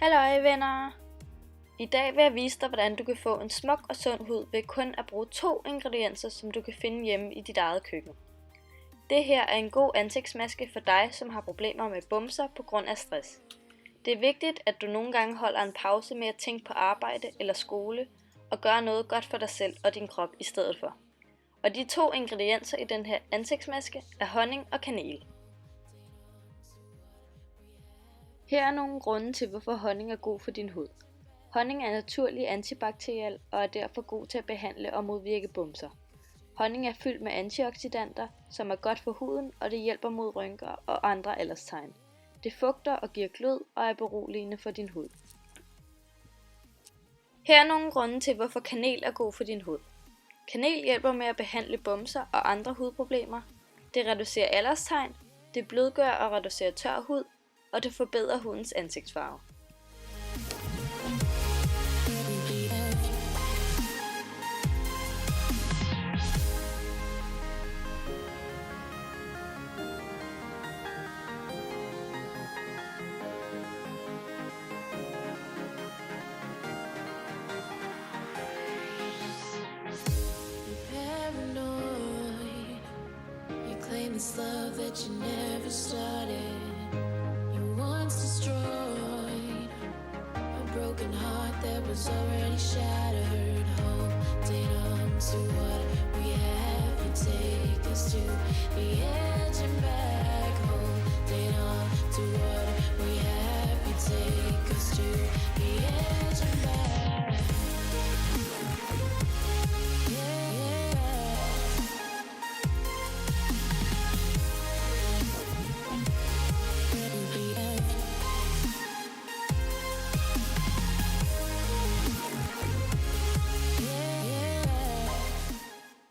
Halløj venner! I dag vil jeg vise dig, hvordan du kan få en smuk og sund hud ved kun at bruge 2 ingredienser, som du kan finde hjemme i dit eget køkken. Det her er en god ansigtsmaske for dig, som har problemer med bumser på grund af stress. Det er vigtigt, at du nogle gange holder en pause med at tænke på arbejde eller skole og gør noget godt for dig selv og din krop i stedet for. Og de 2 ingredienser i den her ansigtsmaske er honning og kanel. Her er nogle grunde til, hvorfor honning er god for din hud. Honning er naturlig antibakteriel og er derfor god til at behandle og modvirke bumser. Honning er fyldt med antioxidanter, som er godt for huden, og det hjælper mod rynker og andre alderstegn. Det fugter og giver glød og er beroligende for din hud. Her er nogle grunde til, hvorfor kanel er god for din hud. Kanel hjælper med at behandle bumser og andre hudproblemer. Det reducerer alderstegn, det blødgør og reducerer tør hud, og det forbedrer hudens ansigtsfarve. This love that you never started, you once destroyed a broken heart that was already shattered. Holding on to what we have, you take us to the edge and back. Holding on to what we have, you take us to the edge and back.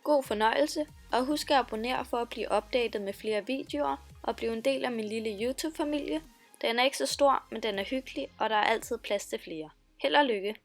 God fornøjelse, og husk at abonnere for at blive opdateret med flere videoer og blive en del af min lille YouTube-familie. Den er ikke så stor, men den er hyggelig, og der er altid plads til flere. Held og lykke!